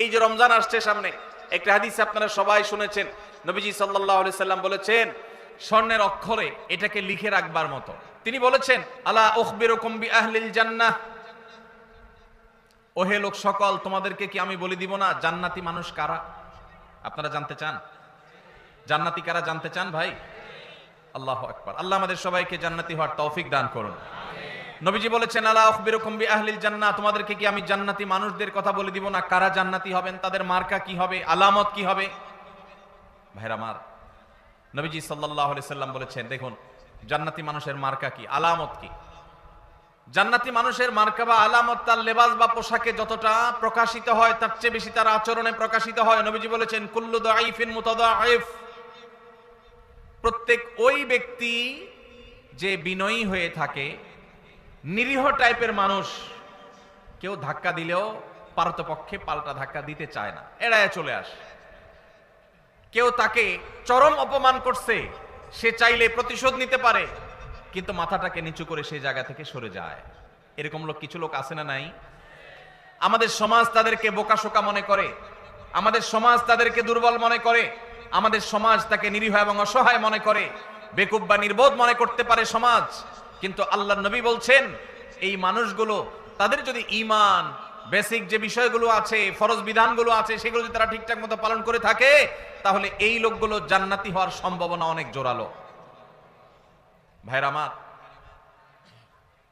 এই যে রমজান আসছে সামনে, একটা হাদিস আপনারা সবাই শুনেছেন, নবীজি সাল্লাল্লাহু আলাইহি সাল্লাম বলেছেন স্বর্ণের অক্ষরে এটাকে লিখে রাখবার মতো। তিনি বলেছেন আলা উখবিরুকুম বিআহলিল জান্নাহ, ওহে লোক সকল, তোমাদেরকে কি আমি বলে দিব না জান্নাতি মানুষ কারা? আপনারা জানতে চান জান্নাতি কারা? জানতে চান ভাই? আল্লাহু আকবার। আল্লাহ আমাদের সবাইকে জান্নাতি হওয়ার তৌফিক দান করুন। নবীজি বলেছেন আলা উখবিরুকুম বিআহলিল জান্নাহ, তোমাদেরকে কি আমি জান্নাতি মানুষদের কথা বলে দিব না কারা জান্নাতি হবেন, তাদের মার্কা কি হবে, আলামত কি হবে? ভাইরা আমার, নবীজি সাল্লাল্লাহু আলাইহি সাল্লাম বলেছেন দেখুন জান্নাতি মানুষের মার্কা কি, আলামত কি। জান্নাতি মানুষের মার্কা বা আলামত তার লেবাস বা পোশাকে যতটা প্রকাশিত হয় তার চেয়ে বেশি তার আচরণে প্রকাশিত হয়। নবীজি বলেছেন কুল্লু দাঈফিন মুতাদাঈফ, প্রত্যেক ওই ব্যক্তি যে বিনয়ী হয়ে থাকে, নিরীহ টাইপের মানুষ, কেউ ধাক্কা দিলেও পারতপক্ষে পাল্টা ধাক্কা দিতে চায় না, এড়ায় চলে আসে। কেউ তাকে চরম অপমান করছে, সে চাইলে প্রতিশোধ নিতে পারে, কিন্তু মাথাটাকে নিচু করে সেই জায়গা থেকে সরে যায়। এরকম লোক কিছু লোক আছে না নাই? আমাদের সমাজ তাদেরকে বোকাশোকা মনে করে, আমাদের সমাজ তাদেরকে দুর্বল মনে করে, আমাদের সমাজ তাকে নিরীহ এবং অসহায় মনে করে, বেকুব বা নির্বোধ মনে করতে পারে সমাজ। কিন্তু আল্লাহর নবী বলছেন এই মানুষগুলো, তাদের যদি ঈমান, বেসিক যে বিষয়গুলো আছে, ফরজ বিধানগুলো আছে, সেগুলো যদি তারা ঠিকঠাক মতো পালন করে থাকে, তাহলে এই লোকগুলো জান্নাতি হওয়ার সম্ভাবনা অনেক জোরালো। ভাইরা আমার,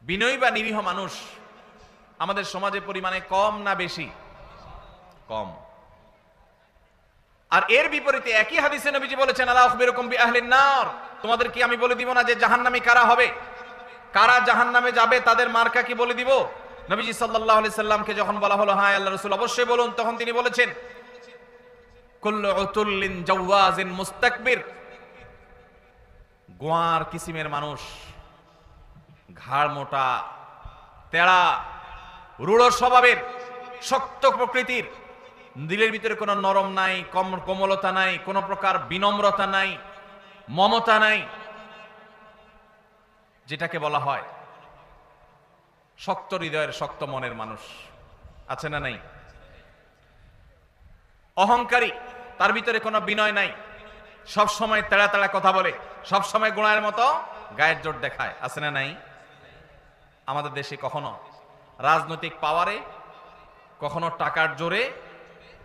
বিনয়ী বা নিরীহ মানুষ আমাদের সমাজে পরিমাণে কম না বেশি? কম। আর এর বিপরীতে একই হাদিসে নবীজি বলেছেন আলা উখবিরুকুম বিআহলিন নার, তোমাদের কি আমি বলে দিব না যে জাহান্নামী কারা হবে, কারা জাহান্নামে যাবে, তাদের মার্কা কি বলে দিব? নবীজি সাল্লাল্লাহু আলাইহি সাল্লামকে যখন বলা হলো হ্যাঁ আল্লাহর রাসূল অবশ্যই বলুন, তখন তিনি বলেছেন কুল্লু উতুল্লিন জাওয়াজিন মুস্তাকবির, গোয়ার কিসিমের মানুষ, ঘাড় মোটা, তেড়া, রূঢ় স্বভাবের, শক্ত প্রকৃতির, দিলের ভিতরে কোনো নরম নাই, কোমলতা নাই, কোনো প্রকার বিনম্রতা নাই, মমতা নাই, যেটাকে বলা হয় শক্ত হৃদয়ের, শক্ত মনের মানুষ আছে না নাই? অহংকারী, তার ভিতরে কোনো বিনয় নাই, সব সময় তেড়া তেড়া কথা বলে, সব সময় গোড়ার মতো গায়ের জোর দেখায়, আছে না নাই? আমাদের দেশে কখনো রাজনৈতিক পাওয়ারে, কখনো টাকার জোরে,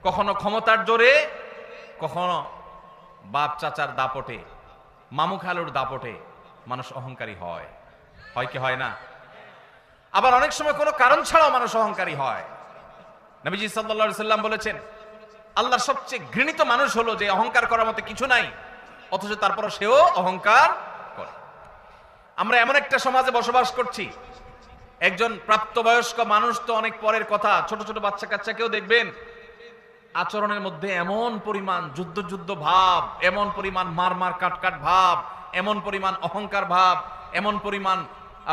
কখনো ক্ষমতার জোরে, কখনো বাপ চাচার দাপটে, মামু খালুর দাপটে মানুষ অহংকারী হয়, হয় কি হয় না? আবার অনেক সময় কোনো কারণ ছাড়াও মানুষ অহংকারী হয়। নবীজি সাল্লাল্লাহু আলাইহি সাল্লাম বলেছেন আল্লাহর সবচেয়ে ঘৃণিত মানুষ হলো যে অহংকার করার মতো কিছু নাই, অথচ তারপরও সেও অহংকার করে। আমরা এমন একটা সমাজে বসবাস করছি, একজন প্রাপ্তবয়স্ক মানুষ তো অনেক পরের কথা, ছোট ছোট বাচ্চা কাচ্চাকেও দেখবেন আচরণের মধ্যে এমন পরিমাণ যুদ্ধ যুদ্ধ ভাব, এমন পরিমাণ মার মার কাট কাট ভাব, এমন পরিমাণ অহংকার ভাব, এমন পরিমাণ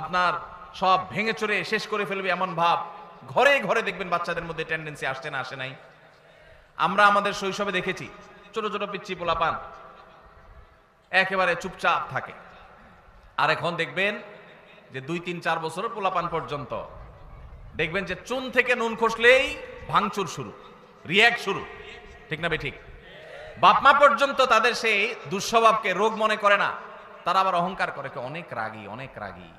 আপনার সব ভেঙে চড়ে শেষ করে ফেলবে এমন ভাব, ঘরে ঘরে দেখবেন বাচ্চাদের মধ্যে টেন্ডেন্সি আসছে না, আসে নাই? আমরা আমাদের শৈশবে দেখেছি ছোট ছোট পিচ্চি পোলাপান একেবারে চুপচাপ থাকে, আর এখন দেখবেন যে 2-3-4 বছরের পোলাপান পর্যন্ত দেখবেন যে চুন থেকে নুন খসলেই ভাঙচুর শুরু, রিয়াক্ট শুরু, ঠিক না বেঠিক? বাপমা পর্যন্ত তাদের সেই দুঃস্বভাবকে রোগ মনে করে না, তারা আবার অহংকার করে, অনেক রাগী, অনেক রাগী,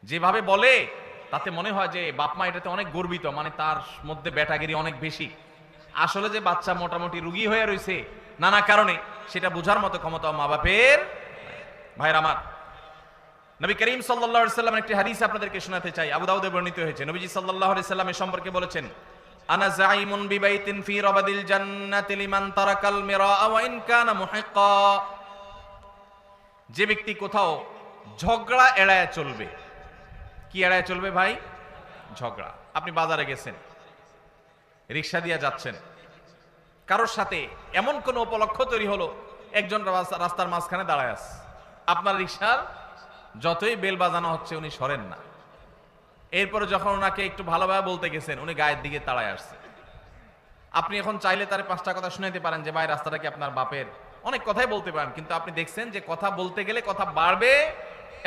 যেভাবে বলে তাতে মনে হয় যে বাপমা এটাতে অনেক গর্বিত, মানে তার মধ্যে ব্যাটাগিরি অনেক বেশি। আসলে যে বাচ্চা মোটামুটি রুগী হয়ে রয়েছে নানা কারণে, সেটা বোঝার মতো ক্ষমতা মা বাপের। ভাইরা আমার, নবী করিম সাল্লাল্লাহু আলাইহি সাল্লাম একটি হাদিস আপনাদেরকে শোনাতে চাই, আবু দাউদে বর্ণিত হয়েছে। নবীজি সাল্লাল্লাহু আলাইহি সাল্লামের সম্পর্কে বলেছেন আনা যাইমুন বিবাইতিন ফি রাবাদিল জান্নাতি লিমান তারাকাল মিরা ওয়া ইন কানা মুহিক্কা, যে ব্যক্তি কোথাও ঝগড়া এড়ায় চলবে। কি এড়ায় চলবে ভাই? ঝগড়া। আপনি বাজারে গেছেন, রিকশা দিয়ে যাচ্ছেন, কারোর সাথে এমন কোন উপলক্ষ তৈরি হলো একজন রাস্তার মাঝখানে দাঁড়ায় আছে, আপনার রিকশার যতই বেল বাজানো হচ্ছে উনি সরেন না। এরপরে যখন ওনাকে একটু ভালোভাবে বলতে গেছেন, উনি গায়ের দিকে তাড়ায় আসছে। আপনি এখন চাইলে তার 5টা কথা শুনাইতে পারেন যে ভাই রাস্তাটা কি আপনার বাপের, অনেক কথাই বলতে পারেন, কিন্তু আপনি দেখছেন যে কথা বলতে গেলে কথা বাড়বে,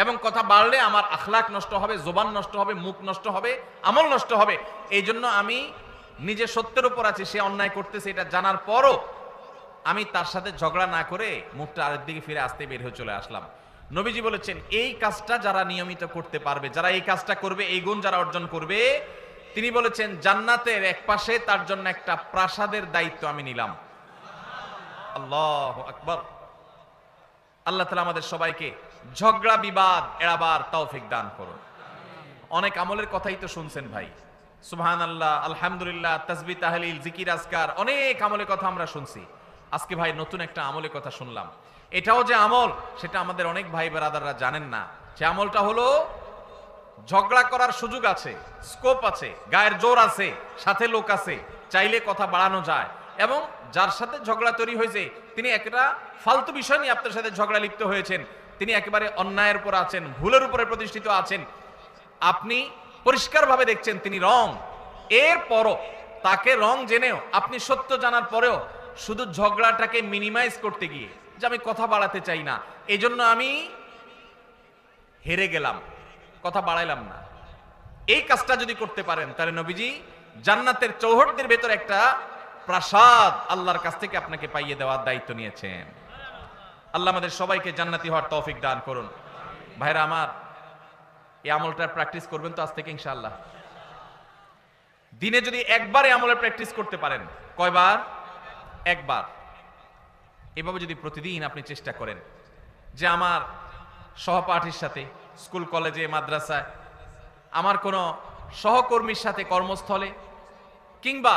এবং কথা বাড়লে আমার আখলাক নষ্ট হবে, জবান নষ্ট হবে, মুখ নষ্ট হবে, আমল নষ্ট হবে। এই জন্য আমি নিজে সত্যের উপর আছে, সে অন্যায় করতেছে এটা জানার পরও আমি তার সাথে ঝগড়া না করে মুখটা আরেক দিকে ফিরে আসতে বের হয়ে চলে আসলাম। নবীজি বলেছেন এই কাজটা যারা নিয়মিত করতে পারবে, যারা এই কাজটা করবে, এই গুণ যারা অর্জন করবে, তিনি বলেছেন জান্নাতের এক পাশে তার জন্য একটা প্রাসাদের দায়িত্ব আমি নিলাম। আল্লাহু আকবার। আল্লাহ তাআলা আমাদের সবাইকে ঝগড়া বিবাদ এড়াবার তৌফিক দান করুন। অনেক আমলের কথাই তো শুনছেন ভাই, সুবহানাল্লাহ, আলহামদুলিল্লাহ, তাসবিহ, তাহলিল, জিকির, আজকার, অনেক আমলের কথা আমরা শুনছি। আজকে ভাই নতুন একটা আমলের কথা শুনলাম। এটাও যে আমল সেটা আমাদের অনেক ভাই ব্রাদাররা জানেন না। সে আমলটা হলো ঝগড়া করার সুযোগ আছে, স্কোপ আছে, গায়ের জোর আছে, সাথে লোক আছে, চাইলে কথা বাড়ানো যায়, এবং যার সাথে ঝগড়া তৈরি হয়েছে তিনি একটা ফালতু বিষয় নিয়ে আপনার সাথে ঝগড়া লিপ্ত হয়েছেন, তিনি একেবারে অন্যায়ের উপর আছেন, ভুলের উপরে প্রতিষ্ঠিত আছেন, আপনি পরিষ্কারভাবে দেখছেন তিনি রং, এরপরও তাকে রং জেনেও আপনি সত্য জানার পরেও শুধু ঝগড়াটাকে মিনিমাইজ করতে গিয়ে যে আমি কথা বাড়াতে চাই না, এজন্য আমি হেরে গেলাম, কথা বাড়াইলাম না, এই কাজটা যদি করতে পারেন তাহলে নবীজি জান্নাতের চৌহদ্দির ভেতর একটা প্রাসাদ আল্লাহর কাছ থেকে আপনাকে পাইয়ে দেওয়ার দায়িত্ব নিয়েছেন। আল্লাহ আমাদের সবাইকে জান্নাতি হওয়ার তৌফিক দান করুন। ভাইরা আমার, এই আমলটা প্র্যাকটিস করবেন তো আজ থেকে ইনশাআল্লাহ। দিনে যদি একবার এই আমলের প্র্যাকটিস করতে পারেন, কয়বার? একবার। এভাবে যদি প্রতিদিন আপনি চেষ্টা করেন যে আমার সহপাঠীর সাথে স্কুল কলেজে মাদ্রাসায়, আমার কোনো সহকর্মীর সাথে কর্মস্থলে, কিংবা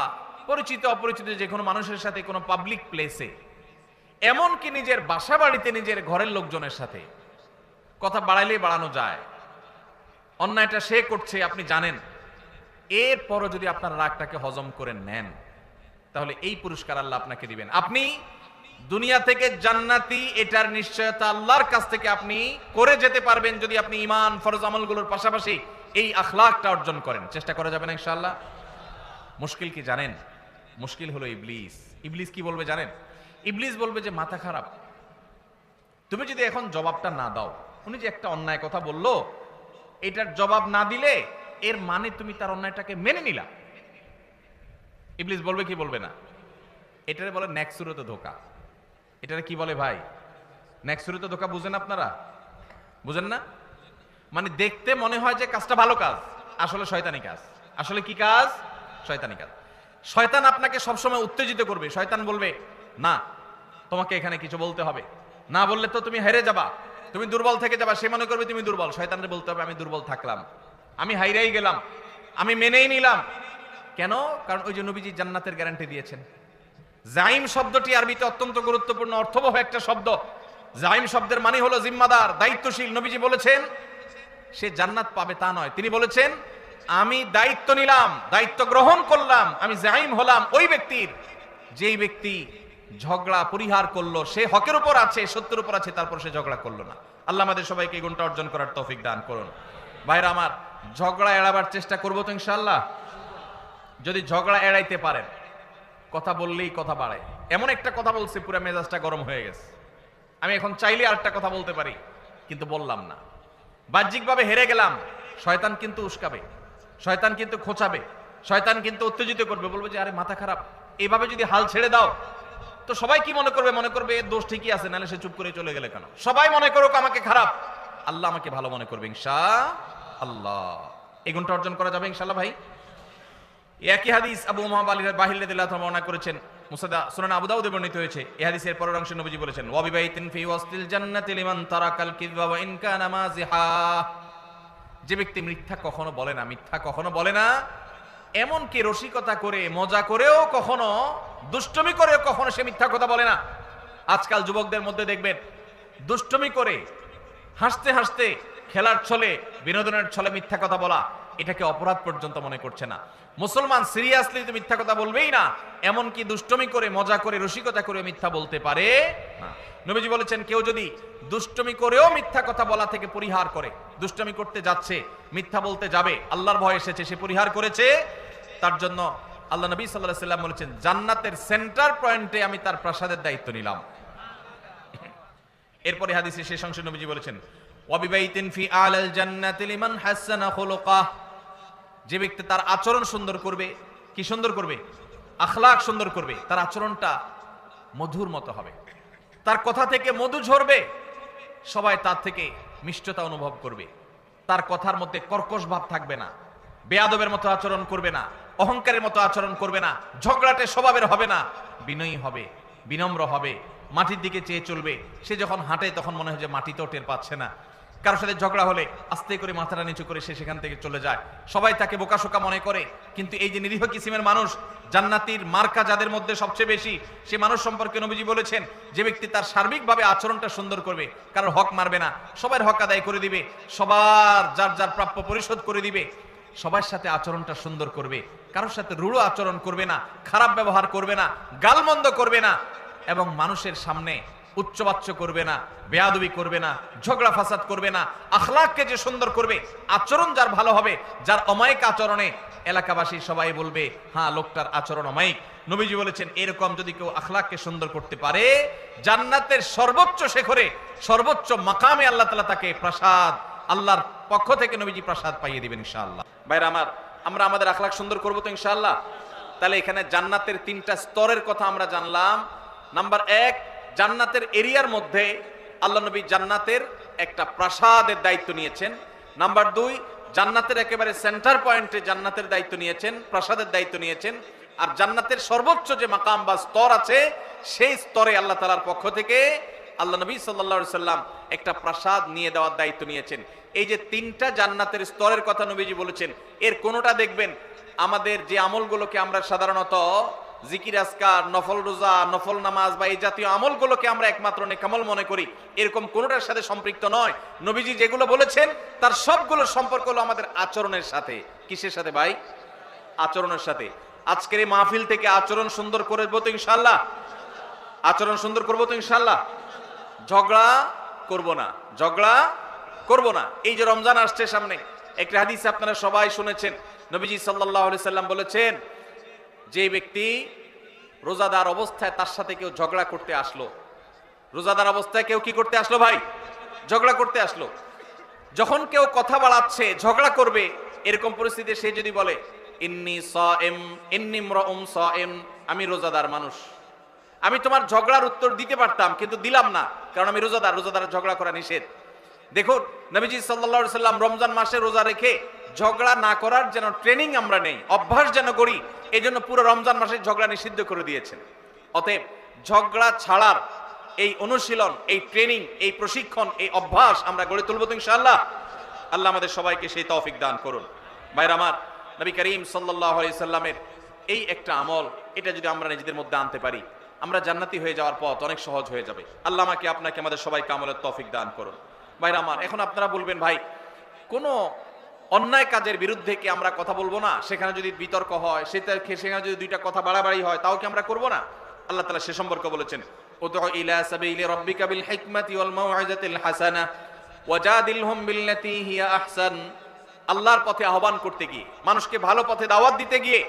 পরিচিত অপরিচিত যে কোনো মানুষের সাথে কোনো পাবলিক প্লেসে, এমনকি নিজের বাসা বাড়িতে নিজের ঘরের লোকজনের সাথে কথা বাড়াইলেই বাড়ানো যায়, অন্যায়টা সে করছে আপনি জানেন, এরপরও যদি আপনার রাগটাকে হজম করে নেন তাহলে এই পুরস্কার আল্লাহ আপনাকে দিবেন। আপনি দুনিয়া থেকে জান্নাতি, এটার নিশ্চয়তা আল্লাহর কাছ থেকে আপনি করে যেতে পারবেন যদি আপনি ঈমান ফরজ আমলগুলোর পাশাপাশি এই আখলাকটা অর্জন করেন। চেষ্টা করা যাবে না ইনশাআল্লাহ? মুশকিল কি জানেন? মুশকিল হলো ইবলিস। ইবলিস কি বলবে জানেন? ইবলিস বলবে যে মাথা খারাপ, তুমি যদি এখন জবাবটা না দাও, উনি যে একটা অন্যায় কথা বললো এটার জবাব না দিলে এর মানে তুমি তার অন্যায়টাকে মেনে নিলা। ইবলিস বলবে কি বলবে না? এটারে বলে নেক্সুরত ধোকা। এটারে কি বলে ভাই? নেক্সুরত ধোকা। বুঝেন আপনারা? বুঝেন না? মানে দেখতে মনে হয় যে কাজটা ভালো কাজ, আসলে শয়তানি কাজ। আসলে কি কাজ? শয়তানি কাজ। শয়তান আপনাকে সবসময় উত্তেজিত করবে। শয়তান বলবে না, তোমাকে এখানে কিছু বলতে হবে, না বললে তো তুমি হেরে যাবা, তুমি দুর্বল থেকে যাবা, সে মনে করবে তুমি দুর্বল। শয়তানরে বলতে হবে আমি দুর্বল থাকলাম, আমি হাইরাই গেলাম, আমি মেনেই নিলাম। কেন? কারণ ওই যে নবীজি জান্নাতের গ্যারান্টি দিয়েছেন। জাইম শব্দটি আরবিতে অত্যন্ত গুরুত্বপূর্ণ অর্থবহ একটা শব্দ। জাইম শব্দের মানে হলো জিম্মাদার, দায়িত্বশীল। নবীজি বলেছেন সে জান্নাত পাবে তা নয়, তিনি বলেছেন আমি দায়িত্ব নিলাম, দায়িত্ব গ্রহণ করলাম, আমি জাইম হলাম ওই ব্যক্তির যেই ব্যক্তি ঝগড়া পরিহার করলো, সে হকের উপর আছে, সত্যের উপর আছে, তারপর সে ঝগড়া করলো না। আল্লাহ আমাদের সবাইকে এই গুণটা অর্জন করার তৌফিক দান করুন। ভাইরা আমার, ঝগড়া এড়াবার চেষ্টা করবো তো ইনশাআল্লাহ। যদি ঝগড়া এড়াইতে পারেন, কথা বললেই কথা বাড়ে, এমন একটা কথা বলছে পুরো মেজাজটা গরম হয়ে গেছে, আমি এখন চাইলে আরেকটা কথা বলতে পারি কিন্তু বললাম না, বাহ্যিকভাবে হেরে গেলাম। শয়তান কিন্তু উস্কাবে, শয়তান কিন্তু খোঁচাবে, শয়তান কিন্তু উত্তেজিত করবে, বলবে যে আরে মাথা খারাপ, এইভাবে যদি হাল ছেড়ে দাও তো সবাই কি মনে করবে? মনে করবে এর দোষ ঠিকই আছে, নাহলে সে চুপ করে চলে গেলে কেন? সবাই মনে করুক আমাকে খারাপ, আল্লাহ আমাকে ভালো মনে করবে ইনশাআল্লাহ। এই গুণটা অর্জন করা যাবে ইনশাআল্লাহ ভাই। একই হাদিস আবু উমামা বাহির রাদিয়াল্লাহু তাআলা বর্ণনা করেছেন, মুসনাদ সুনান আবু দাউদে বর্ণিত হয়েছে। এই হাদিসের পরের অংশে নবীজি বলেছেন ওয়া বিবাইতিন ফি ওয়াসতিল জান্নাতি লিমান তারাকাল কিযবা ওয়া ইন কানা মাযিহা। যে ব্যক্তি মিথ্যা কখনো বলে না, মিথ্যা কখনো বলে না, এমন কি রসিকতা করে মজা করেও কখনো, দুষ্টমি করেও কখনো সে মিথ্যা কথা বলে না। আজকাল যুবকদের মধ্যে দেখবেন দুষ্টমি করে হাসতে হাসতে, খেলার ছলে, বিনোদনের ছলে মিথ্যা কথা বলা, এটাকে অপরাধ পর্যন্ত মনে করছে না। মুসলমান সিরিয়াসলি তো মিথ্যা কথা বলবেই না, এমনকি দুষ্টমি করে মজা করে রসিকতা করে মিথ্যা বলতে পারে না। নবীজি বলেছেন কেউ যদি দুষ্টমি করেও মিথ্যা কথা বলা থেকে পরিহার করে, দুষ্টমি করতে যাচ্ছে, মিথ্যা বলতে যাবে, আল্লাহর ভয় এসেছে, সে পরিহার করেছে, তার জন্য আল্লাহ নবী সাল্লাল্লাহু আলাইহি ওয়াসাল্লাম বলেছেন জান্নাতের সেন্টার পয়েন্টে আমি তার প্রাসাদের দায়িত্ব নিলাম। এরপরে হাদিসের শেষ অংশে নবীজি বলেছেন ওয়া বিবাইতিন ফি আলাল জান্নাতি লিমান হাসানা খুলুকাহ। যে ব্যক্তি তার আচরণ সুন্দর করবে, কি সুন্দর করবে? আখলাক সুন্দর করবে, তার আচরণটা মধুর মতো হবে, তার কথা থেকে মধু ঝরবে, সবাই তার থেকে মিষ্টতা অনুভব করবে, তার কথার মধ্যে কর্কশ ভাব থাকবে না, বেয়াদবের মতো আচরণ করবে না, অহংকারের মতো আচরণ করবে না, ঝগড়াটে স্বভাবের হবে না, বিনয়ী হবে, বিনম্র হবে, মাটির দিকে চেয়ে চলবে। সে যখন হাঁটে তখন মনে হয় যে মাটিতেও টের পাচ্ছে না। কারোর সাথে ঝগড়া হলে আস্তে করে মাথাটা নিচু করে সে সেখান থেকে চলে যায়। সবাই তাকে বোকাশোকা মনে করে, কিন্তু এই যে নিরীহ কিসিমের মানুষ, জান্নাতীর মার্কা যাদের মধ্যে সবচেয়ে বেশি, সে মানুষ সম্পর্কে নবীজি বলেছেন যে ব্যক্তি তার সার্বিকভাবে আচরণটা সুন্দর করবে, কারোর হক মারবে না, সবার হক আদায় করে দিবে, সবার যার যার প্রাপ্য পরিশোধ করে দিবে, সবার সাথে আচরণটা সুন্দর করবে, কারোর সাথে রূঢ় আচরণ করবে না, খারাপ ব্যবহার করবে না, গালমন্দ করবে না, এবং মানুষের সামনে উচ্চবাচ্য করবে না, বেয়াদবি করবে না, ঝগড়া ফাসাদ করবে না। আখলাককে যে সুন্দর করবে, আচরণ যার ভালো হবে, যার অমায়িক আচরণে এলাকাবাসী সবাই বলবে হ্যাঁ লোকটার আচরণ অমায়িক। নবীজি বলেছেন এরকম যদি কেউ আখলাককে সুন্দর করতে পারে, জান্নাতের সর্বোচ্চ শিখরে, সর্বোচ্চ মাকামে আল্লাহ তাআলা তাকে প্রসাদ, আল্লাহর পক্ষ থেকে নবীজি প্রসাদ পাইয়ে দিবেন ইনশাআল্লাহ। ভাইরা আমার, আমরা আমাদের আখলাক সুন্দর করব তো ইনশাআল্লাহ। তাহলে এখানে জান্নাতের 3টা স্তরের কথা আমরা জানলাম। নাম্বার 1, জান্নাতের এরিয়ার মধ্যে আল্লাহ নবী জান্নাতের একটা প্রাসাদের দায়িত্ব নিয়েছেন। নাম্বার 2, জান্নাতের একেবারে সেন্টার পয়েন্টে জান্নাতের দায়িত্ব নিয়েছেন, প্রাসাদের দায়িত্ব নিয়েছেন। আর জান্নাতের সর্বোচ্চ যে মাকাম বা স্তর আছে, সেই স্তরে আল্লাহ তাআলার পক্ষ থেকে আল্লাহ নবী সাল্লাল্লাহু আলাইহি সাল্লাম একটা প্রাসাদ নিয়ে দেওয়ার দায়িত্ব নিয়েছেন। এই যে 3টা জান্নাতের স্তরের কথা নবীজি বলেছেন, এর কোনোটা দেখবেন আমাদের যে আমলগুলোকে আমরা সাধারণত জিকির আজকার, নফল রোজা, নফল নামাজ বা এই জাতীয় আমলগুলোকে আমরা একমাত্র নেকামল মনে করি, এরকম কোনোটার সাথে সম্পৃক্ত নয়। নবীজি যেগুলো বলেছেন তার সবগুলোর সম্পর্ক হলো আমাদের আচরণের সাথে। কিসের সাথে ভাই? আচরণের সাথে। আজকের এই মাহফিল থেকে আচরণ সুন্দর করবো তো ইনশাআল্লাহ? আচরণ সুন্দর করবো তো ইনশাআল্লাহ? ঝগড়া করব না, ঝগড়া করব না। এই যে রমজান আসছে সামনে, একটা হাদিস আপনারা সবাই শুনেছেন, নবীজি সাল্লাল্লাহু আলাইহি সাল্লাম বলেছেন যে ব্যক্তি রোজাদার অবস্থায় তার সাথে কেউ ঝগড়া করতে আসলো, রোজাদার অবস্থায় কেউ কি করতে আসলো ভাই? ঝগড়া করতে আসলো। যখন কেউ কথা বাড়াচ্ছে, ঝগড়া করবে, এরকম পরিস্থিতিতে সে যদি বলে ইন্নী সাইম, ইন্নী ইমরাউম সাইম, আমি রোজাদার মানুষ, আমি তোমার ঝগড়ার উত্তর দিতে পারতাম কিন্তু দিলাম না, কারণ আমি রোজাদার, রোজাদার ঝগড়া করা নিষেধ। দেখুন নবীজি সাল্লাল্লাহু আলাইহি সাল্লাম রমজান মাসে রোজা রেখে ঝগড়া না করার যেন ট্রেনিং আমরা নেই, অভ্যাস যেন করি, এই জন্য পুরো রমজান মাসে ঝগড়া নিষিদ্ধ করে দিয়েছেন। অতএব ঝগড়া ছাড়ার এই অনুশীলন, এই ট্রেনিং, এই প্রশিক্ষণ, এই অভ্যাস আমরা গড়ে তুলব তো ইনশাআল্লাহ। আল্লাহ আমাদের সবাইকে সেই তৌফিক দান করুন। ভাইরা আমার, নবী করিম সাল্লাল্লাহু আলাইহি সাল্লামের এই একটা আমল, এটা যদি আমরা নিজেদের মধ্যে আনতে পারি, আমরা জান্নাতি হয়ে যাওয়ার পথ অনেক সহজ হয়ে যাবে। আল্লাহ আমাকে আপনাকে আমাদের সবাইকে আমলের তৌফিক দান করুন। ভাইরা আমার, এখন আপনারা বলবেন ভাই কোন অন্যায় কাজের বিরুদ্ধে কি আমরা কথা বলবো না? সেখানে যদি বিতর্ক হয়, সেখানে যদি 2টা কথা বাড়াবাড়ি হয়, তাও কি আমরা করব না? আল্লাহ তাআলা সে সম্পর্কে বলেছেন উদউ ইলা সাবিলি রাব্বিকা বিল হিকমাতি ওয়াল মাউইযাতিল হাসানাহ ওয়াজাদিলহুম বিল্লাতী হিয়া আহসান। আল্লাহর পথে আহ্বান করতে গিয়ে, মানুষকে ভালো পথে দাওয়াত দিতে গিয়ে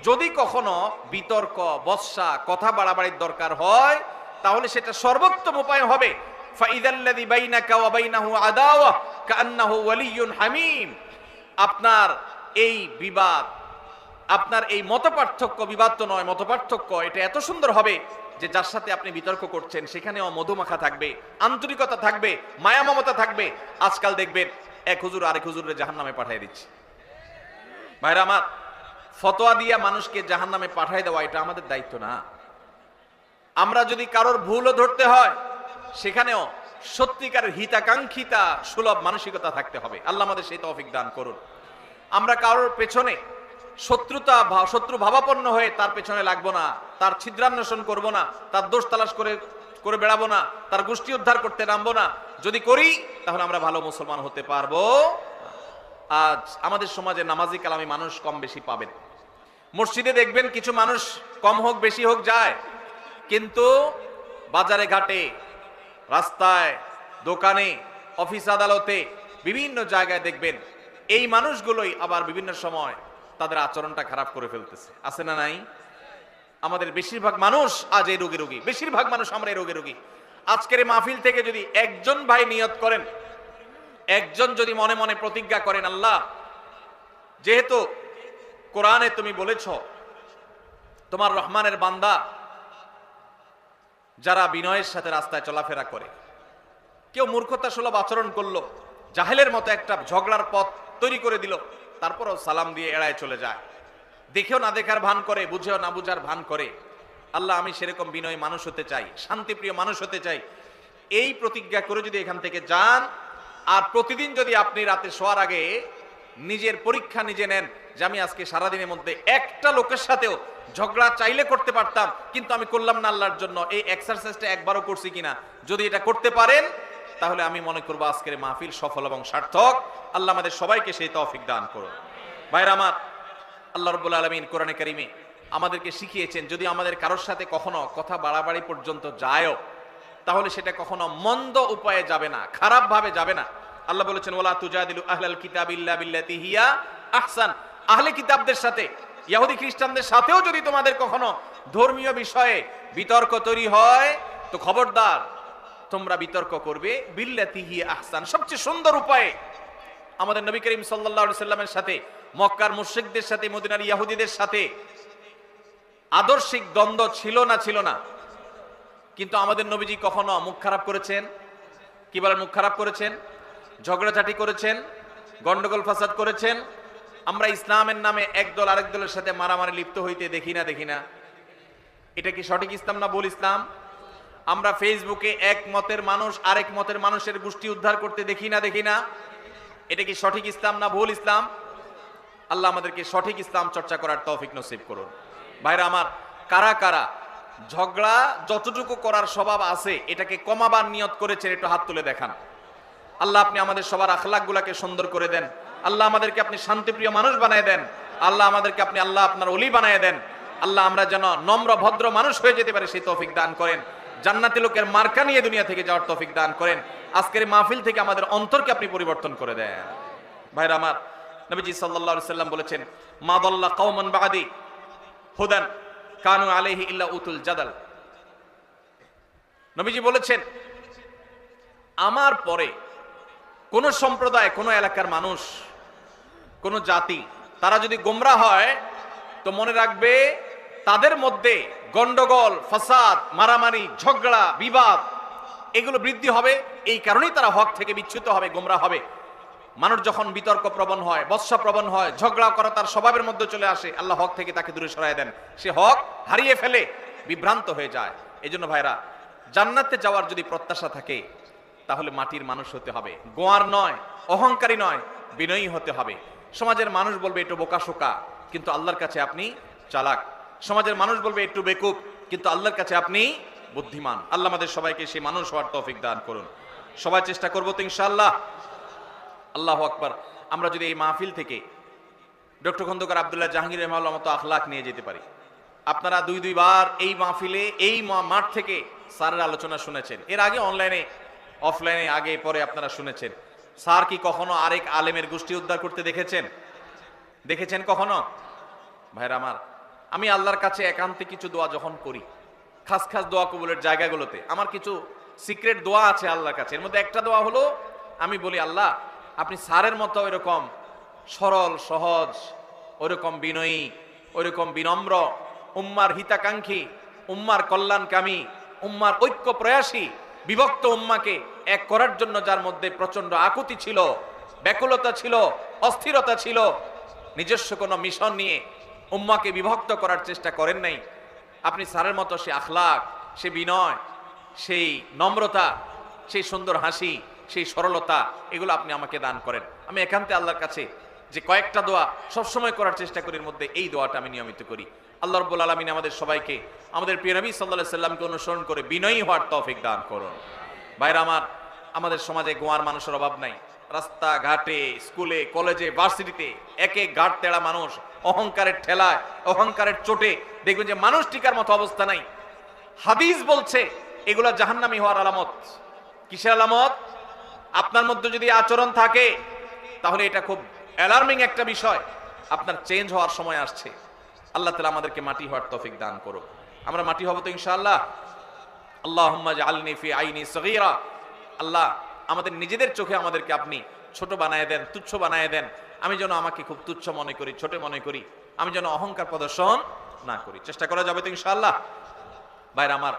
যদি কখনো বিতর্ক, বর্ষা, কথা বাড়াবাড়ির দরকার হয়, তাহলে সেটা সর্বোত্তম উপায় হবে ফাইযাল্লাযী বাইনাকা ওয়া বাইনাহু আদাওয়া কাআন্নাহু ওয়ালিয়্যুন হামীম। আপনার এই বিবাদ, আপনার এই মতপার্থক্য, বিবাদ তো নয়, মতপার্থক্য, এটা এত সুন্দর হবে যে যার সাথে আপনি বিতর্ক করছেন সেখানেও মধুমাখা থাকবে, আন্তরিকতা থাকবে, মায়া মমতা থাকবে। আজকাল দেখবেন এক হুজুর আরেক হুজুরের জাহান্নামে পাঠিয়ে দিচ্ছে। ভাইরা আমার, ফতোয়া দিয়া মানুষকে জাহান্নামে পাঠিয়ে দেওয়া এটা আমাদের দায়িত্ব না। আমরা যদি কারোর ভুলও ধরতে হয়, সেখানেও সত্যিকারের হিতাকাঙ্ক্ষিতা সুলভ মানসিকতা থাকতে হবে। আল্লাহ আমাদের সেই তৌফিক দান করুন। আমরা কারোর পেছনে শত্রু ভাবাপন্ন হয়ে তার পেছনে লাগবো না, তার ছিদ্রান্বেষণ করব না, তার দোষ তালাশ করে বেড়াবো না, তার গোষ্ঠী উদ্ধার করতে নামবো না। যদি করি তাহলে আমরা ভালো মুসলমান হতে পারবো। আজ আমাদের সমাজে নামাজি কালামি মানুষ কম বেশি পাবেন। মসজিদে দেখবেন কিছু মানুষ কম হোক বেশি হোক যায়, কিন্তু বাজারে ঘাটে, রাস্তায়, দোকানে, অফিস আদালতে, বিভিন্ন জায়গায় দেখবেন এই মানুষগুলোই আবার বিভিন্ন সময় তাদের আচরণটা খারাপ করে ফেলতেছে। আছে না নাই? আমাদের বেশিরভাগ মানুষ আজ এই রোগে রোগী, বেশিরভাগ মানুষ আমরা এই রোগে রোগী। আজকের এই মাহফিল থেকে যদি একজন ভাই নিয়ত করেন, একজন যদি মনে মনে প্রতিজ্ঞা করেন, আল্লাহ যেহেতু কোরআনে তুমি বলেছ তোমার রহমানের বান্দা যারা বিনয়ের সাথে রাস্তায় চলাফেরা করে, কেউ মূর্খতা সুলভ আচরণ করলো, জাহেলের মতো একটা ঝগড়ার পথ তৈরি করে দিল, তারপরও সালাম দিয়ে এড়ায় চলে যায়, দেখেও না দেখার ভান করে, বুঝেও না বুঝার ভান করে। আল্লাহ, আমি সেরকম বিনয় মানুষ হতে চাই, শান্তিপ্রিয় মানুষ হতে চাই। এই প্রতিজ্ঞা করে যদি এখান থেকে যান, আর প্রতিদিন যদি আপনি রাতে শোয়ার আগে নিজের পরীক্ষা নিজে নেন যে আমি আজকে সারাদিনের মধ্যে একটা লোকের সাথেও ঝগড়া চাইলে করতে পারতাম, কিন্তু আমি করলাম না আল্লাহর জন্য, এই এক্সারসাইজটা একবারও করছি কিনা, যদি এটা করতে পারেন তাহলে আমি মনে করবো আজকের মাহফিল সফল এবং সার্থক। আল্লাহ আমাদের সবাইকে সেই তৌফিক দান করুন। ভাইরা আমার, আল্লাহ রাব্বুল আলামিন কোরআনে কারিমে আমাদেরকে শিখিয়েছেন, যদি আমাদের কারোর সাথে কখনো কথা বাড়াবাড়ি পর্যন্ত যায়ও, তাহলে সেটা কখনো মন্দ উপায়ে যাবে না, খারাপ ভাবে যাবে না। আল্লাহ বলেছেন, ওয়ালা তুজাদিলু আহলাল কিতাবি ইল্লা বিল্লাতি হিয়া আহসান। আহলে কিতাবদের সাথে, ইহুদি খ্রিস্টানদের সাথেও যদি তোমাদের কখনো ধর্মীয় বিষয়ে বিতর্ক তৈরি হয়, তো খবরদার তোমরা বিতর্ক করবে বিল্লাতি হিয়া আহসান, সবচেয়ে সুন্দর উপায়ে। আমাদের নবী করিম সাল্লাল্লাহু আলাইহি সাল্লামের সাথে মক্কার মুশরিকদের সাথে মদিনার ইহুদিদের সাথে আদর্শিক দ্বন্দ্ব ছিল না? ছিল না। কিন্তু আমাদের নবীজি কখনো মুখ খারাপ করেছেন? কি বলেন? মুখ খারাপ করেছেন, ঝগড়াঝাটি করেছেন, গন্ডগোল ফাসাদ করেছেন। আমরা ইসলামের নামে একদল আরেক দলের সাথে মারামারি লিপ্ত হইতে দেখি না? এটা কি সঠিক ইসলাম না ভুল ইসলাম? আমরা ফেসবুকে এক মতের মানুষ আরেক মতের মানুষের গোষ্ঠী উদ্ধার করতে দেখি না? এটা কি সঠিক ইসলাম না ভুল ইসলাম? আল্লাহ আমাদেরকে সঠিক ইসলাম চর্চা করার তৌফিক নসিব করুন। ভাইরা আমার, কারা কারা ঝগড়া যতটুকু করার স্বভাব আছে এটাকে কমাবার নিয়ত করেছেন, একটু হাত তুলে দেখান। আল্লাহ, আপনি আমাদের সবার আখলাকগুলোকে সুন্দর করে দেন। আল্লাহ, আমাদেরকে আপনি শান্তিপ্রিয় মানুষ বানায় দেন। আল্লাহ, আমাদেরকে আপনি আল্লাহ আপনার ওলি বানায় দেন। আল্লাহ, আমরা যেন নম্র ভদ্র মানুষ হয়ে যেতে পারি সেই তৌফিক দান করেন। জান্নাতি লোকের মার্কা নিয়ে দুনিয়া থেকে যাওয়ার তৌফিক দান করেন। আজকের মাহফিল থেকে আমাদের অন্তরকে আপনি পরিবর্তন করে দেন। ভাইরা আমার, নবীজি সাল্লাল্লাহু আলাইহি সাল্লাম বলেছেন, মা দাল্লা কওমান বাদি হুদান কানু আলাইহি ইল্লা উতুল জাদাল। নবীজি বলেছেন, আমার পরে কোন সম্প্রদায়, কোন এলাকার মানুষ, কোন জাতি, তারা যদি গোমরাহ হয় তো মনে রাখবে তাদের মধ্যে গন্ডগোল, ফাসাদ, মারামারি, ঝগড়া, বিবাদ এগুলো বৃদ্ধি হবে। এই কারণেই তারা হক থেকে বিচ্যুত হবে, গোমরাহ হবে। মানুষ যখন বিতর্ক প্রবণ হয়, বৎসা প্রবণ হয়, ঝগড়া করা তার স্বভাবের মধ্যে চলে আসে, আল্লাহ হক থেকে তাকে দূরে সরায় দেন। সে হক হারিয়ে ফেলে, বিভ্রান্ত হয়ে যায়। এই জন্য ভাইরা, জান্নাতে যাওয়ার যদি প্রত্যাশা থাকে তাহলে মাটির মানুষ হতে হবে, গোয়ার নয়, অহংকারী নয়, বিনয়ী হতে হবে। সমাজের মানুষ বলবে একটু বোকাশোকা, কিন্তু আল্লাহর কাছে আপনি চালাক। সমাজের মানুষ বলবে একটু বেকুব, কিন্তু আল্লাহর কাছে আপনি বুদ্ধিমান। আল্লাহ আমাদের সবাইকে সেই মানুষ হওয়ার তৌফিক দান করুন। সবাই চেষ্টা করবো তো ইনশাআল্লাহ। আল্লাহু আকবার। আমরা যদি এই মাহফিল থেকে ডক্টর খন্দকার আব্দুল্লাহ জাহাঙ্গীর রহমাল্লাহ মতো আখলাক নিয়ে যেতে পারি। আপনারা দুইবার এই মাহফিলে, এই মাঠ থেকে স্যারের আলোচনা শুনেছেন, এর আগে অনলাইনে অফলাইনে আগে পরে আপনারা শুনেছেন। স্যার কি কখনো আরেক আলেমের গোষ্ঠী উদ্ধার করতে দেখেছেন কখনো? ভাইরা আমার, আমি আল্লাহর কাছে একান্তে কিছু দোয়া যখন করি, খাস খাস দোয়া কবুলের জায়গাগুলোতে আমার কিছু সিক্রেট দোয়া আছে আল্লাহর কাছে। এর মধ্যে একটা দোয়া হলো, আমি বলি, আল্লাহ আপনি স্যারের মতো ওইরকম সরল সহজ, ওইরকম বিনয়ী, ওইরকম বিনম্র, উম্মার হিতাকাঙ্ক্ষী, উম্মার কল্যাণকামী, উম্মার ঐক্য প্রয়াসী, বিভক্ত উম্মাকে এক করার জন্য যার মধ্যে প্রচন্ড আকুতি ছিল, ব্যাকুলতা ছিল, অস্থিরতা ছিল, নিজস্ব কোনো মিশন নিয়ে উম্মাকে বিভক্ত করার চেষ্টা করেন নাই। আপনি স্যারের মতো সে আখলাক, সে বিনয়, সেই নম্রতা, সেই সুন্দর হাসি, সেই সরলতা, এগুলো আপনি আমাকে দান করেন। আমি একান্তে আল্লাহর কাছে যে কয়েকটা দোয়া সবসময় করার চেষ্টা করি, এর মধ্যে এই দোয়াটা আমি নিয়মিত করি। আল্লাহ রাব্বুল আলামিন আমাদের সবাইকে আমাদের প্রিয় নবী সাল্লাল্লাহু আলাইহি সাল্লামকে অনুসরণ করে বিনয়ী হওয়ার তৌফিক দান করুন। ভাইরা আমার, আমাদের সমাজে গোয়ার মানুষের অভাব নাই। রাস্তা ঘাটে, স্কুলে, কলেজে, ভার্সিটিতে এক এক ঘাট তেড়া মানুষ, অহংকারের ঠেলায়, অহংকারের চোটে দেখবেন যে মানুষ টিকার মতো অবস্থা নাই। হাদিস বলছে এগুলা জাহান্নামী হওয়ার আলামত। কিসের আলামত? আপনার মধ্যে যদি আচরণ থাকে তাহলে এটা খুব অ্যালার্মিং একটা বিষয়, আপনার চেঞ্জ হওয়ার সময় আসছে। আল্লাহ তাআলা আমাদেরকে মাটি হওয়ার তৌফিক দান করো। আমরা মাটি হব তো ইনশাআল্লাহ। আল্লাহুম্মা জাআলনি ফি আইনি সগীরা। আল্লাহ, আমাদের নিজেদের চোখে আমাদেরকে আপনি ছোট বানায় দেন, তুচ্ছ বানায় দেন। আমি যেন আমাকে খুব তুচ্ছ মনে করি, ছোট মনে করি। আমি যেন অহংকার প্রদর্শন না করি। চেষ্টা করা যাবে তো ইনশাআল্লাহ? ভাইরা আমার,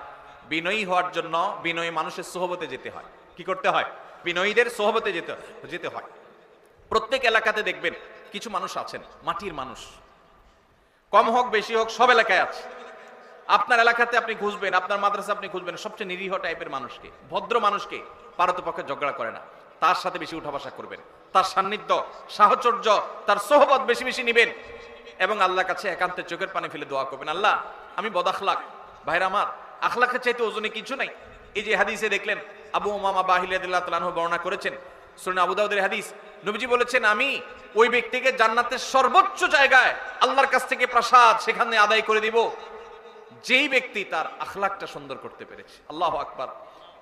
বিনয়ী হওয়ার জন্য বিনয়ী মানুষের সোহবতে যেতে হয়। কি করতে হয়? বিনয়ীদের সোহবতে যেতে হয়। প্রত্যেক এলাকাতে দেখবেন কিছু মানুষ আছেন মাটির মানুষ, কম হোক বেশি হোক সব এলাকায় আছে। আপনার এলাকাতে আপনি খুঁজবেন, আপনার মাদ্রাসা আপনি খুঁজবেন, সবচেয়ে নিরীহ টাইপের মানুষকে, ভদ্র মানুষকে, পারতপক্ষে ঝগড়া করে না, তার সাথে বেশি উঠা বসা করবেন, তার সান্নিধ্য, সাহচর্য, তার সোহবত বেশি বেশি নিবেন এবং আল্লাহর কাছে একান্তে চোখের পানি ফেলে দোয়া করবেন, আল্লাহ আমি বদাখলাক। ভাইরা আমার, আখলাকের চাইতে ওজনে কিছু নাই। এই যে হাদিসে দেখলেন আবু উমামা বাহিল রাদিয়াল্লাহু তাআলা আনহু বর্ণনা করেছেন, সুনান আবু দাউদের হাদিস, নবীজি বলেছেন আমি ওই ব্যক্তিকে জান্নাতের সর্বোচ্চ জায়গায় আল্লাহর কাছ থেকে প্রসাদ সেখানে আদায় করে দিব যেই ব্যক্তি তার আখলাকটা সুন্দর করতে পেরেছে। আল্লাহু আকবার।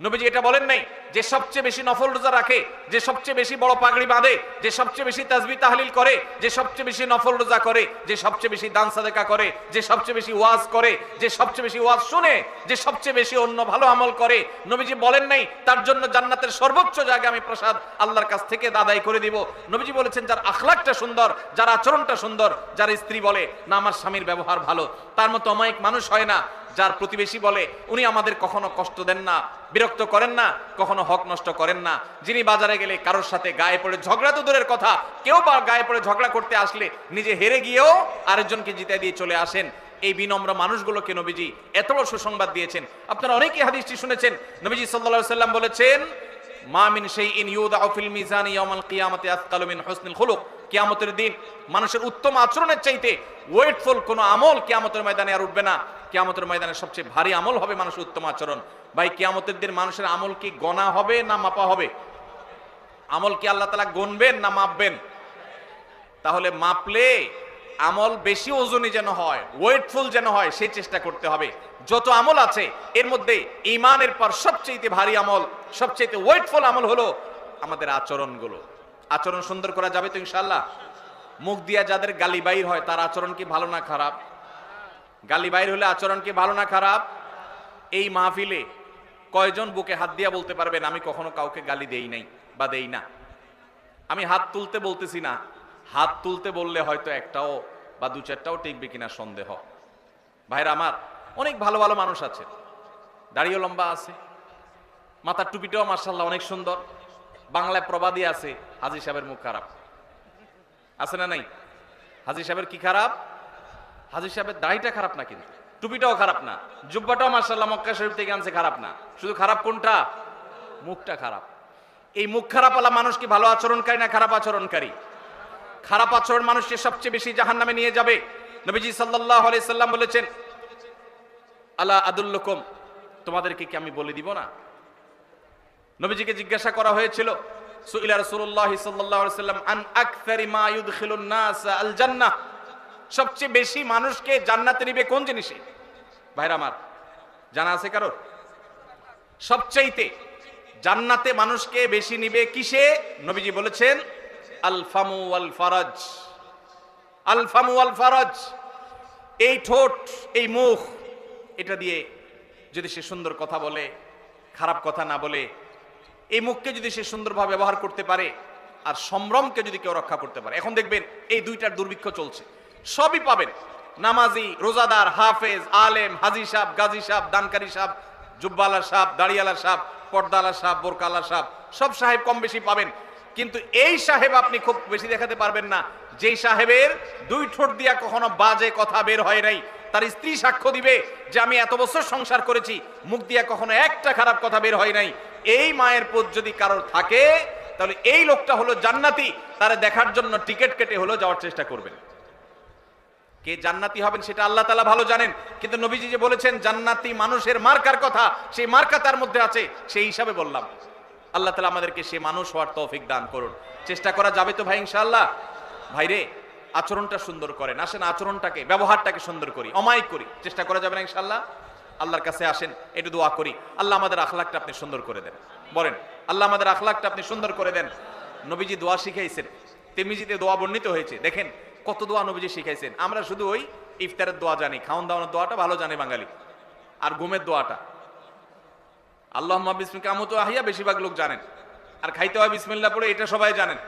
নবীজি এটা বলেন নাই যে সবচেয়ে বেশি নফল রোজা রাখে, যে সবচেয়ে বেশি বড় পাগড়ি বাঁধে, যে সবচেয়ে বেশি তাসবিহ তাহলিল করে, যে সবচেয়ে বেশি নফল রোজা করে, যে সবচেয়ে বেশি দান সাদেকা করে, যে সবচেয়ে বেশি ওয়াজ করে, যে সবচেয়ে বেশি ওয়াজ শুনে, যে সবচেয়ে বেশি অন্য ভালো আমল করে। নবীজি বলেন নাই তার জন্য জান্নাতের সর্বোচ্চ জায়গা আমি প্রসাদ আল্লাহর কাছ থেকে আদায় করে দিব। নবীজি বলেছেন যার আখলাকটা সুন্দর, যার আচরণটা সুন্দর, যার স্ত্রী বলে না আমার স্বামীর ব্যবহার ভালো, তার মতো অমায়িক মানুষ হয় না। যার প্রতিবেশী বলে উনি আমাদের কখনো কষ্ট দেন না, বিরক্ত করেন না, কখনো হক নষ্ট করেন না। যিনি বাজারে গেলে কারোর সাথে গায়ে পড়ে ঝগড়া তো দূরের কথা, কেউ বা গায়ে পড়ে ঝগড়া করতে আসলে নিজে হেরে গিয়েও আরেকজনকে জিতে দিয়ে চলে আসেন। এই বিনম্র মানুষগুলোকে নবীজি এত বড় সুসংবাদ দিয়েছেন। আপনারা অনেকেই হাদিসটি শুনেছেন। নবীজি সাল্লাল্লাহু আলাইহি সাল্লাম বলেছেন মা মিন শাইইন ইউদাউ ফিল মিজানি ইয়াউমাল কিয়ামাতি আসকালু মিন হুসনিল খুলুক। কিয়ামতের দিন মানুষের উত্তম আচরণের চাইতে ওয়েটফুল কোনো আমল কিয়ামতের ময়দানে আর উঠবে না। কিয়ামতের ময়দানে সবচেয়ে ভারী আমল হবে মানুষের উত্তম আচরণ। ভাই কিয়ামতের দিন মানুষের আমল কি গণা হবে না মাপা হবে? আমল কি আল্লাহ তাআলা গণবেন না মাপবেন? তাহলে মাপলে আমল বেশি ওজনই যেন হয়, ওয়েটফুল যেন হয়, সেই চেষ্টা করতে হবে। যত আমল আছে এর মধ্যে ঈমানের পর সবচেয়ে ভারী আমল, সবচেয়ে ওয়েটফুল আমল হলো আমাদের আচরণগুলো। আচরণ সুন্দর করা যাবে তো ইনশাআল্লাহ? মুখ দিয়া যাদের গালি বাইর হয় তার আচরণ কি ভালো না খারাপ? গালি বাইর হলে আচরণ কি ভালো না খারাপ? এই মাহফিলে কয়জন বুকে হাত দিয়া বলতে পারবেন আমি কখনো কাউকে গালি দেই নাই বা দেই না? আমি হাত তুলতে বলতেছি না, হাত তুলতে বললে হয়তো একটাও বা দু চারটাও টিকবে কিনা সন্দেহ। ভাইরা আমার, অনেক ভালো ভালো মানুষ আছে, দাড়িও লম্বা আছে, মাথার টুপিটাও মাশাআল্লাহ অনেক সুন্দর। বাংলায় প্রবাদী আছে হাজী সাহেবের মুখ খারাপ, আছে না নাই? হাজী সাহেবের কি খারাপ? হাজী সাহেবের দাড়িটা খারাপ না, কিন্তু টুপিটাও খারাপ না, জুব্বাটাও মাশাআল্লাহ মক্কা শরীফ থেকে আনছে, খারাপ না। শুধু খারাপ কোনটা? মুখটা খারাপ। এই মুখ খারাপ আলা মানুষ কি ভালো আচরণকারী না খারাপ আচরণকারী? খারাপ আচরণ মানুষকে সবচেয়ে বেশি জাহান্নামে নিয়ে যাবে। নবীজি সাল্লাল্লাহু আলাইহি সাল্লাম বলেছেন আলা আদুল্লুকুম, তোমাদেরকে কি আমি বলে দিব না? নবীজিকে জিজ্ঞাসা করা হয়েছিল সুইলা রাসূলুল্লাহ সাল্লাল্লাহু আলাইহি সাল্লাম আন আকসারি মা ইউদখিলুন নাস আল জান্নাহ, সবচেয়ে বেশি মানুষকে জান্নাতে নিবে কোন জিনিসে? ভাইরা আমার, জানা আছে কারো? সবচাইতে জান্নাতে মানুষকে বেশি নিবে কিসে? নবীজি বলেছেন আল ফামু ওয়াল ফারাজ। আল ফামু ওয়াল ফারাজ, এই ঠোঁট, এই মুখ, এটা দিয়ে যদি সে সুন্দর কথা বলে, খারাপ কথা না বলে, এই মুখকে যদি সে সুন্দরভাবে ব্যবহার করতে পারে, আর সম্ভ্রমকে যদি কেউ রক্ষা করতে পারে। এখন দেখবেন এই দুইটার দুর্ভিক্ষ চলছে, সবই পাবেন, নামাজি, রোজাদার, হাফেজ, আলেম, হাজি সাহেব, গাজী সাহেব, দানকারী সাহেব, জুব্বালা সাহেব, দাড়িয়ালা সাহেব, পর্দালা সাহেব, বোরকালা সাহেব, সব সাহেব কম বেশি পাবেন। কিন্তু এই সাহেব আপনি খুব বেশি দেখাতে পারবেন না যেই সাহেবের দুই ঠোঁট দিয়া কখনো বাজে কথা বের হয় নাই। তার স্ত্রী সাক্ষ্য দিবে যে আমি এত বছর সংসার করেছি, মুখ দিয়া কখনো একটা খারাপ কথা বের হয় নাই। এই মায়ের পোদ যদি কারোর থাকে তাহলে এই লোকটা হলো জান্নাতি। তারা দেখার জন্য টিকিট কেটে হলো যাওয়ার চেষ্টা করবেন। কে জান্নাতি হবেন সেটা আল্লাহ তাআলা ভালো জানেন, কিন্তু নবীজি যে বলেছেন জান্নাতি মানুষের মার্কার কথা, সেই মার্কা তার মধ্যে আছে, সেই হিসাবে বললাম। আল্লাহ তাআলা আমাদেরকে সে মানুষ হওয়ার তৌফিক দান করুন। চেষ্টা করা যাবে তো ভাই ইনশাআল্লাহ? ভাইরে, আচরণটা সুন্দর করেন, আসেন আচরণটাকে, ব্যবহারটাকে সুন্দর করি, অমায়িক করি। চেষ্টা করা যাবে না ইনশাআল্লাহ? আল্লাহর কাছে আসেন, একটু দোয়া করি, আল্লাহ আমাদের আখলাকটা আপনি সুন্দর করে দেন। বলেন আল্লাহ আমাদের আখলাকটা আপনি সুন্দর করে দেন। নবীজি দোয়া শিখাইছেন, তিরমিজিতে দোয়া বর্ণিত হয়েছে। দেখেন কত দোয়া নবীজি শিখাইছেন। আমরা শুধু ওই ইফতারের দোয়া জানি, খাওয়ান দাওয়ানোর দোয়াটা ভালো জানে বাঙালি, আর ঘুমের দোয়াটা আল্লাহুম্মা বিসমিকা আমুতু আহিয়া বেশিরভাগ লোক জানেন, আর খাইতে হয় বিসমিল্লাহ পড়ে, এটা সবাই জানেন।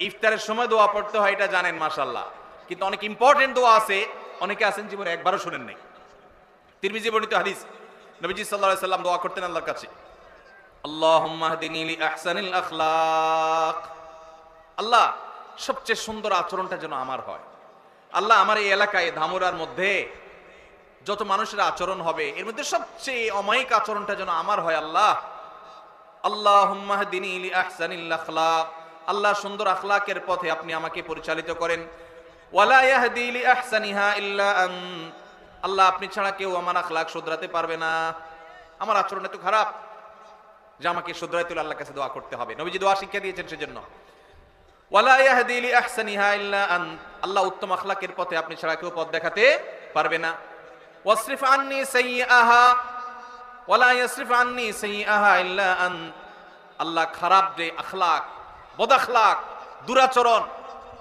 ইফতারের সময় দোয়া পড়তে হয়, এটা জানেন মাশাআল্লাহ। কিন্তু অনেক ইম্পর্টেন্ট দোয়া আছে অনেকে আছেন জীবনে একবারও শুনেন নাই। তিরমিজি বর্ণিত হাদিস, নবীজি সাল্লাল্লাহু আলাইহি সাল্লাম দোয়া করতেন আল্লাহর কাছে, আল্লাহুম্মা হদিনি লি আহসানিল আখলাক, আল্লাহ সবচেয়ে সুন্দর আচরণটা যেন আমার হয়। আল্লাহ আমার এই এলাকায় ধামরার মধ্যে যত মানুষের আচরণ হবে এর মধ্যে সবচেয়ে অমায়িক আচরণটা যেন আমার হয়। আল্লাহ আল্লাহুম্মা হদিনি লি আহসানিল আখলাক, আল্লাহ সুন্দর আখলাকের পথে আপনি আমাকে পরিচালিত করেন। ওয়ালা ইয়াহদি লি আহসানিহা ইল্লা আন্ত, আল্লাহ আপনি ছাড়া কেউ আমার আখলাক শুধরাতে পারবে না। আমার আচরণ এত খারাপ যে আমাকে শুধরাইতে হলে আল্লাহর কাছে দোয়া করতে হবে। নবীজি দোয়া শিক্ষা দিয়েছেন সেজন্য। ওয়ালা ইয়াহদি লি আহসানিহা ইল্লা আন্ত, আল্লাহ উত্তম আখলাকের পথে আপনি ছাড়া কেউ পথ দেখাতে পারবে না। ওয়াসরিফ আন্নি সাইয়্যাহা ওয়ালা ইয়াসরিফ আন্নি সাইয়্যাহা ইল্লা আন্ত, আল্লাহ খারাপ যে আখলাক, বদ আখলাক, দুরাচরণ,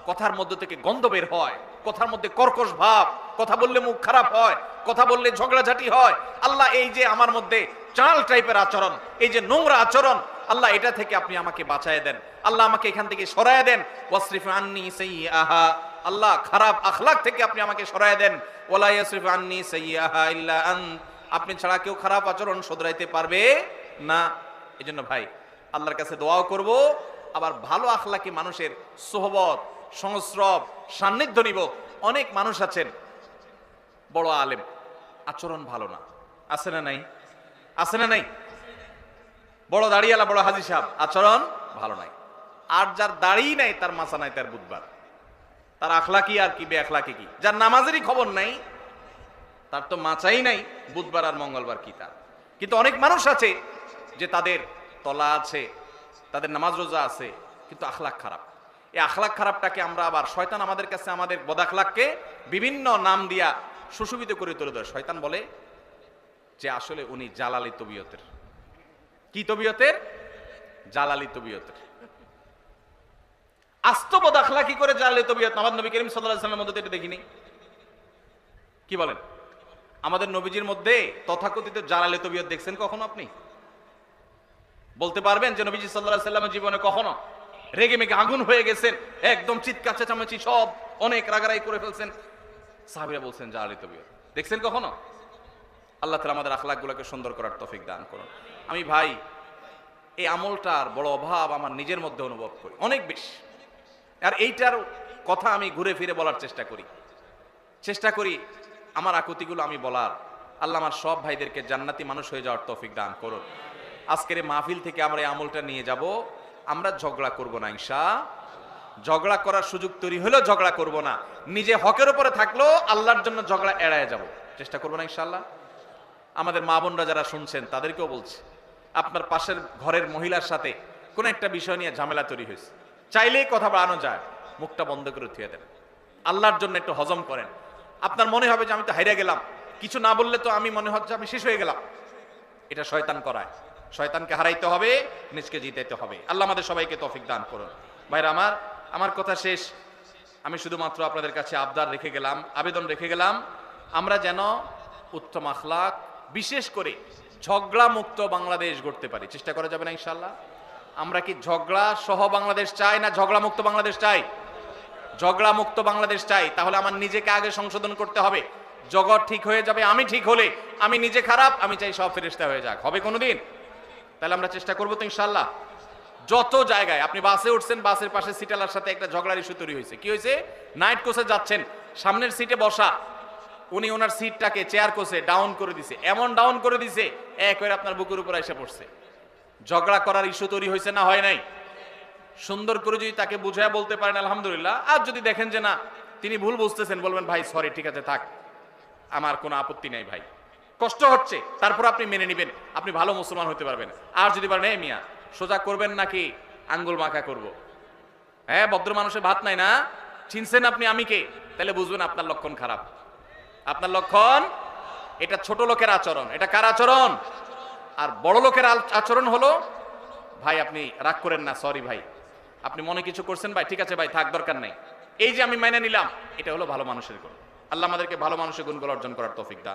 কথার মধ্যে থেকে গন্ধ বের হয়, কথার মধ্যে কর্কশ ভাব, কথা বললে মুখ খারাপ হয়, কথা বললে ঝগড়াঝাটি হয়, আল্লাহ এই যে আমার মধ্যে চাল টাইপের আচরণ, এই যে নোংরা আচরণ, আল্লাহ এটা থেকে আপনি আমাকে বাঁচায় দেন, আল্লাহ আমাকে এখান থেকে সরায় দেন। ওয়াসরিফ আন্নি সাইয়্যাহা, আল্লাহ খারাপ আখলাক থেকে আপনি আমাকে সরায় দেন। ওয়ালা ইয়াসরিফ আন্নি সাইয়্যাহা ইল্লা আন্ত, আপনি ছাড়া কেউ খারাপ আচরণ শুধরাইতে পারবে না। এজন্য ভাই আল্লাহর কাছে দোয়াও করব, আবার ভালো আখলাকি মানুষের সোহবত, সংস্রব, সান্নিধ্য নিব। অনেক মানুষ আছেন বড় আলেম, আচরণ ভালো না, আছে না নাই? আছে না নাই? বড় দাড়িওয়ালা, বড় হাজী সাহেব, আচরণ ভালো নাই। আর যার দাড়ি নাই তার মাথা নাই, তার বুধবার, তার আখলাকি আর কি বে আখলাকি কি। যার নামাজেরই খবর নাই তার তো মাচাই নাই, বুধবার আর মঙ্গলবার কি তার। কিন্তু অনেক মানুষ আছে যে তাদের তলা আছে, তাদের নামাজ রোজা আছে, কিন্তু আখলাক খারাপ। এই আখলাক খারাপটাকে আমরা আবার, শয়তান আমাদের কাছে আমাদের বদাখলাককে বিভিন্ন নাম দিয়া সুশোভিত করে তুলে ধরে। শয়তান বলে যে আসলে উনি জালালি তবিয়তের। কি তবিয়তের? জালালি তবিয়তের। আস্ত বদাখলাকি করে জালালি তবিয়ত আমাদের নবী করিম সাল্লাল্লাহু আলাইহি ওয়াসাল্লামের মধ্যে এটা দেখিনি। কি বলেন? আমাদের নবীজির মধ্যে তথাকথিত জালালি তবিয়ত দেখছেন কখনো আপনি? বলতে পারবেন যে নবীজি সাল্লাল্লাহু আলাইহি ওয়াসাল্লামের জীবনে কখনো রেগে মেগে আগুন হয়ে গেছেন, একদম চিৎকার চেঁচামেচি সব অনেক রাগারাগি করে ফেলছেন, সাহাবীরা বলছেন জালালি তবিয়ত দেখছেন কখনো? আল্লাহ তাআলা আমাদের আখলাকগুলোকে সুন্দর করার তৌফিক দান করুন। আমি ভাই এই আমলটার বড় অভাব আমার নিজের মধ্যে অনুভব করি অনেক বেশি, আর এইটার কথা আমি ঘুরে ফিরে বলার চেষ্টা করি আমার আকুতিগুলো আমি বলার। আল্লাহ আমার সব ভাইদেরকে জান্নাতি মানুষ হয়ে যাওয়ার তৌফিক দান করুন। আজকের এই মাহফিল থেকে আমরা এই আমলটা নিয়ে যাব, আমরা ঝগড়া করব না ইনশাআল্লাহ। ঝগড়া করার সুযোগ তৈরি হলেও ঝগড়া করব না, নিজে হকের উপরে থাকলেও আল্লাহর জন্য ঝগড়া এড়ায় যাব, চেষ্টা করব না ইনশাআল্লাহ। আমাদের মা বোনরা যারা শুনছেন তাদেরকেও বলছি, আপনার পাশের ঘরের মহিলার সাথে কোন একটা বিষয় নিয়ে ঝামেলা তৈরি হয়েছে, চাইলেই কথা বাড়ানো যায়, মুখটা বন্ধ করে থুয়ে দেন, আল্লাহর জন্য একটু হজম করেন। আপনার মনে হবে যে আমি তো হাইরা গেলাম, কিছু না বললে তো আমি মনে হচ্ছে আমি শেষ হয়ে গেলাম। এটা শয়তান করায়, শয়তানকে হারাইতে হবে, নিজকে জিতাইতে হবে। আল্লাহ আমাদের সবাইকে তৌফিক দান করুন। ভাইরা আমার কথা শেষ। আমি শুধুমাত্র আপনাদের কাছে আবদার রেখে গেলাম, আবেদন রেখে গেলাম, আমরা যেন উত্তম আখলাক, বিশেষ করে ঝগড়া মুক্ত বাংলাদেশ গড়তে পারি। চেষ্টা করা যাবে না ইনশাআল্লাহ? আমরা কি ঝগড়া সহ বাংলাদেশ চাই না ঝগড়া মুক্ত বাংলাদেশ চাই? ঝগড়া মুক্ত বাংলাদেশ চাই। তাহলে আমার নিজেকে আগে সংশোধন করতে হবে। জগৎ ঠিক হয়ে যাবে আমি ঠিক হলে, আমি নিজে খারাপ, আমি চাই সব ফেরেশতা হয়ে যাক, হবে কোনোদিন? তাহলে আমরা চেষ্টা করবো তো ইনশাআল্লাহ। যত জায়গায় আপনি বাসে উঠছেন, বাসের পাশে সিটালার সাথে একটা ঝগড়ার ইস্যু তৈরি হয়েছে। কি হয়েছে? নাইট কোচে যাচ্ছেন, সামনের সিটে বসা, উনি ওনার সিটটাকে চেয়ার কোচে ডাউন করে দিছে, এমন ডাউন করে দিছে একবারে আপনার বুকের উপর এসে পড়ছে। ঝগড়া করার ইস্যু তৈরি হয়েছে না হয় নাই? সুন্দর করে যদি তাকে বুঝায় বলতে পারেন আলহামদুলিল্লাহ, আর যদি দেখেন যে না তিনি ভুল বুঝতেছেন, বলবেন ভাই সরি, ঠিক আছে থাক, আমার কোনো আপত্তি নাই ভাই, কষ্ট হচ্ছে, তারপর আপনি মেনে নেবেন, আপনি ভালো মুসলমান হতে পারবেন। আর যদি বলেন এই মিয়া সোজা করবেন নাকি আঙ্গুল মাখা করব, হ্যাঁ ভদ্র মানুষের ভাত নাই না, চিনছেন আপনি আমি কে, তাহলে বুঝবেন আপনার লক্ষণ খারাপ। আপনার লক্ষণ, এটা ছোট লোকের আচরণ। এটা কার আচরণ? আর বড় লোকের আচরণ হলো ভাই আপনি রাগ করেন না, সরি ভাই, আপনি মনে কিছু করছেন ভাই, ঠিক আছে ভাই থাক, দরকার নাই, এই যে আমি মেনে নিলাম, এটা হলো ভালো মানুষের গুণ। আল্লাহ আমাদেরকে ভালো মানুষের গুণগুলো অর্জন করার তৌফিক দান।